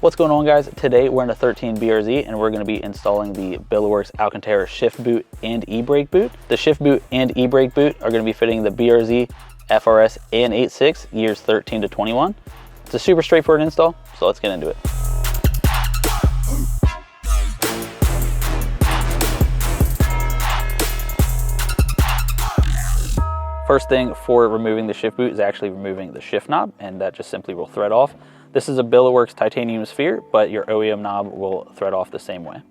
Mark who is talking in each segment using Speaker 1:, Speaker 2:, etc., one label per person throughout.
Speaker 1: What's going on, guys? Today we're in a 13 BRZ and we're going to be installing the Billetworkz Alcantara shift boot and e-brake boot. The shift boot and e-brake boot are going to be fitting the BRZ, FRS, and 8.6 years 13 to 21. It's a super straightforward install, so let's get into it. First thing for removing the shift boot is actually removing the shift knob, and that just simply will thread off. This is a Billetworkz titanium sphere, but your OEM knob will thread off the same way.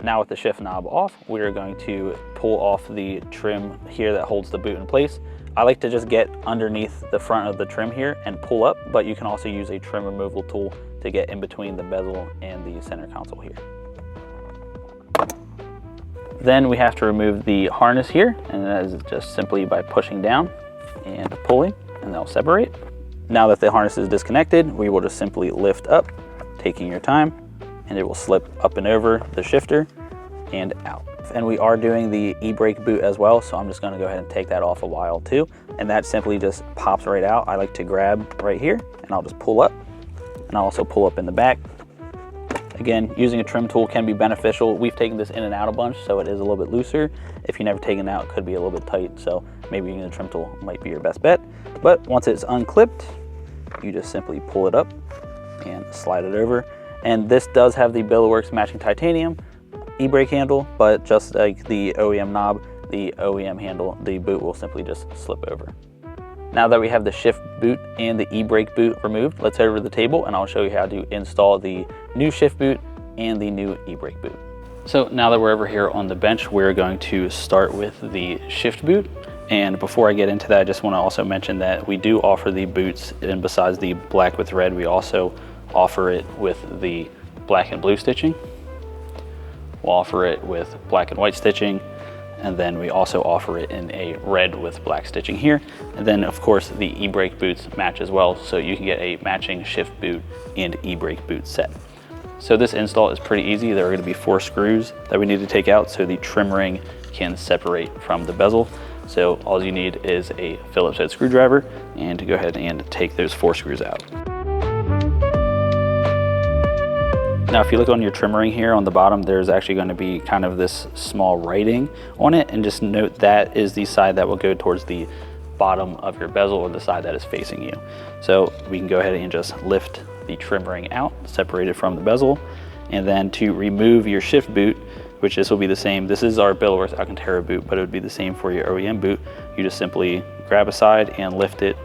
Speaker 1: Now with the shift knob off, we are going to pull off the trim here that holds the boot in place. I like to just get underneath the front of the trim here and pull up, but you can also use a trim removal tool to get in between the bezel and the center console here. Then we have to remove the harness here, and that is just simply by pushing down and pulling, and they'll separate. Now that the harness is disconnected, we will just simply lift up, taking your time, and it will slip up and over the shifter and out. And we are doing the e-brake boot as well, so I'm just gonna go ahead and take that off a while too. And that simply just pops right out. I like to grab right here, and I'll just pull up, and I'll also pull up in the back. Again, using a trim tool can be beneficial. We've taken this in and out a bunch, so it is a little bit looser. If you never taken it out, it could be a little bit tight, so maybe using a trim tool might be your best bet. But once it's unclipped, you just simply pull it up and slide it over. And this does have the Billetworkz matching titanium e-brake handle, but just like the OEM knob, the OEM handle, the boot will simply just slip over. Now that we have the shift boot and the e-brake boot removed, let's head over to the table and I'll show you how to install the new shift boot and the new e-brake boot. So now that we're over here on the bench, we're going to start with the shift boot. And before I get into that, I just want to also mention that we do offer the boots, and besides the black with red, we also offer it with the black and blue stitching. We'll offer it with black and white stitching, and then we also offer it in a red with black stitching here. And then of course the e-brake boots match as well, so you can get a matching shift boot and e-brake boot set. So this install is pretty easy. There are going to be 4 screws that we need to take out so the trim ring can separate from the bezel. So all you need is a Phillips head screwdriver and to go ahead and take those 4 screws out. Now if you look on your trim ring here on the bottom, there's actually going to be kind of this small writing on it, and just note that is the side that will go towards the bottom of your bezel, or the side that is facing you. So we can go ahead and just lift the trim ring out, separate it from the bezel, and then to remove your shift boot, which this will be the same. This is our Billetworkz Alcantara boot, but it would be the same for your OEM boot. You just simply grab a side and lift it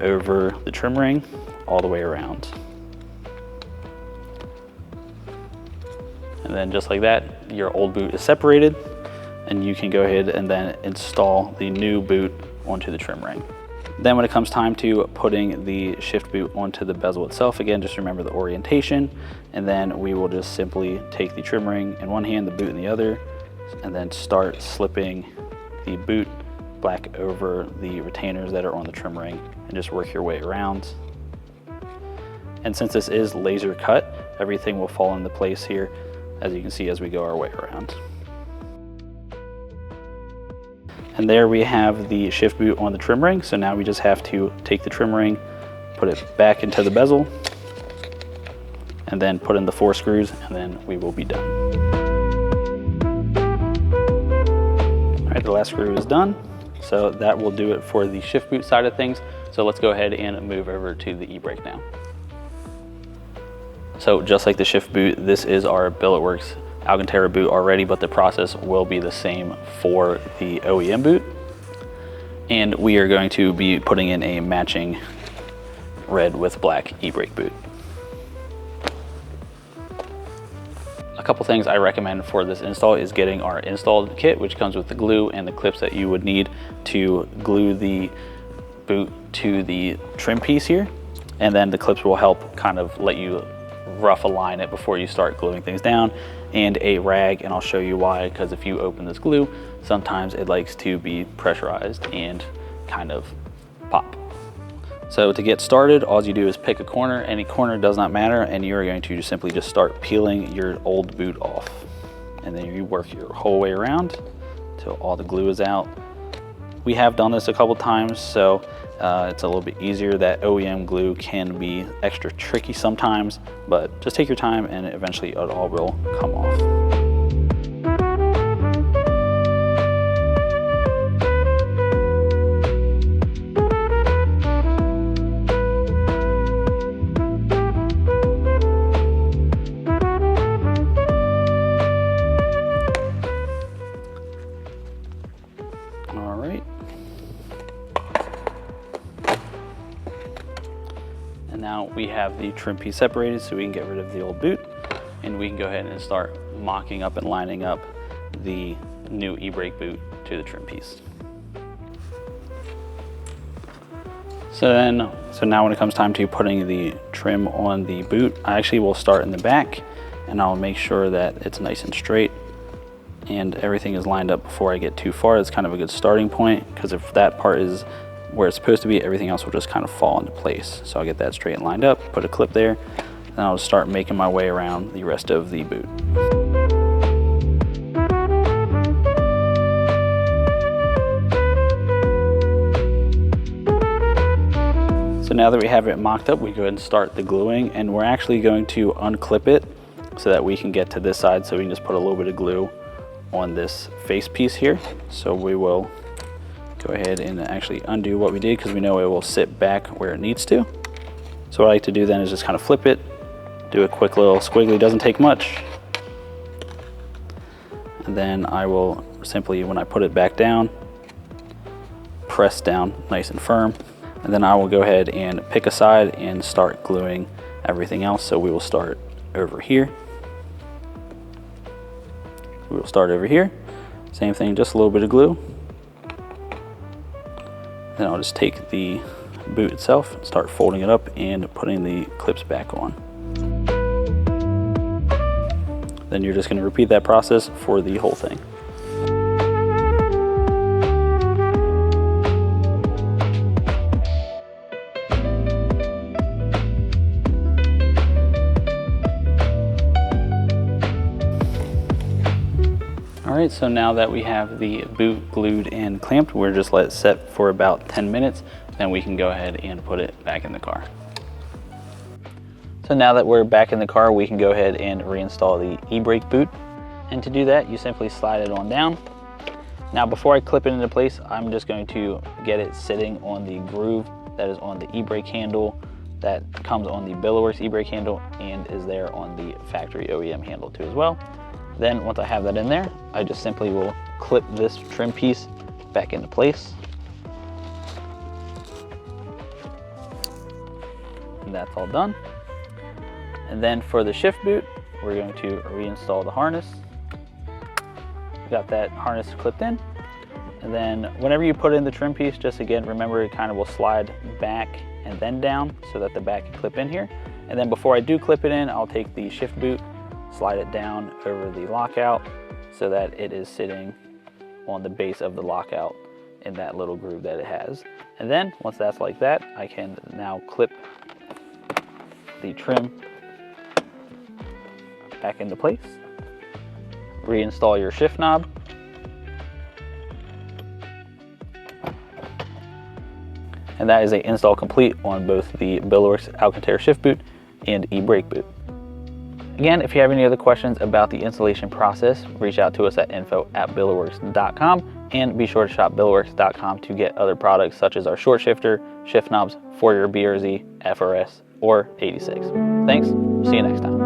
Speaker 1: over the trim ring all the way around. And then just like that, your old boot is separated, and you can go ahead and then install the new boot onto the trim ring. Then when it comes time to putting the shift boot onto the bezel itself, again, just remember the orientation, and then we will just simply take the trim ring in one hand, the boot in the other, and then start slipping the boot back over the retainers that are on the trim ring, and just work your way around. And since this is laser cut, everything will fall into place here, as you can see as we go our way around. And there we have the shift boot on the trim ring. So now we just have to take the trim ring, put it back into the bezel, and then put in the 4 screws, and then we will be done. All right, the last screw is done. So that will do it for the shift boot side of things. So let's go ahead and move over to the e-brake now. So just like the shift boot, this is our Billetworkz Alcantara boot already, but the process will be the same for the OEM boot. And we are going to be putting in a matching red with black e-brake boot. A couple things I recommend for this install is getting our installed kit, which comes with the glue and the clips that you would need to glue the boot to the trim piece here. And then the clips will help kind of let you rough align it before you start gluing things down, and a rag, and I'll show you why, because if you open this glue, sometimes it likes to be pressurized and kind of pop. So to get started, all you do is pick a corner. Any corner does not matter, and you're going to simply just start peeling your old boot off, and then you work your whole way around till all the glue is out. We have done this a couple times, so It's a little bit easier. That OEM glue can be extra tricky sometimes, but just take your time and eventually it all will come off. All right. And now we have the trim piece separated, so we can get rid of the old boot, and we can go ahead and start mocking up and lining up the new e-brake boot to the trim piece. So now when it comes time to putting the trim on the boot, I actually will start in the back, and I'll make sure that it's nice and straight and everything is lined up before I get too far. It's kind of a good starting point, because if that part is where it's supposed to be, everything else will just kind of fall into place. So I'll get that straight and lined up, put a clip there, and I'll start making my way around the rest of the boot. So now that we have it mocked up, we go ahead and start the gluing, and we're actually going to unclip it so that we can get to this side, so we can just put a little bit of glue on this face piece here. So we will go ahead and actually undo what we did, because we know it will sit back where it needs to. So what I like to do then is just kind of flip it, do a quick little squiggly, doesn't take much. And then I will simply, when I put it back down, press down nice and firm. And then I will go ahead and pick a side and start gluing everything else. So we will start over here. We will start over here. Same thing, just a little bit of glue. Then I'll just take the boot itself and start folding it up and putting the clips back on. Then you're just going to repeat that process for the whole thing. All right, so now that we have the boot glued and clamped, we're just let it set for about 10 minutes, then we can go ahead and put it back in the car. So now that we're back in the car, we can go ahead and reinstall the e-brake boot. And to do that, you simply slide it on down. Now before I clip it into place, I'm just going to get it sitting on the groove that is on the e-brake handle that comes on the Billetworkz e-brake handle and is there on the factory OEM handle too as well. Then once I have that in there, I just simply will clip this trim piece back into place. And that's all done. And then for the shift boot, we're going to reinstall the harness. Got that harness clipped in. And then whenever you put in the trim piece, just again, remember it kind of will slide back and then down so that the back can clip in here. And then before I do clip it in, I'll take the shift boot, slide it down over the lockout so that it is sitting on the base of the lockout in that little groove that it has. And then once that's like that, I can now clip the trim back into place, reinstall your shift knob, and that is an install complete on both the Billetworkz Alcantara shift boot and e-brake boot. Again, if you have any other questions about the installation process, reach out to us at info@billetworkz.com, and be sure to shop billetworkz.com to get other products such as our short shifter, shift knobs for your BRZ, FRS, or 86. Thanks, see you next time.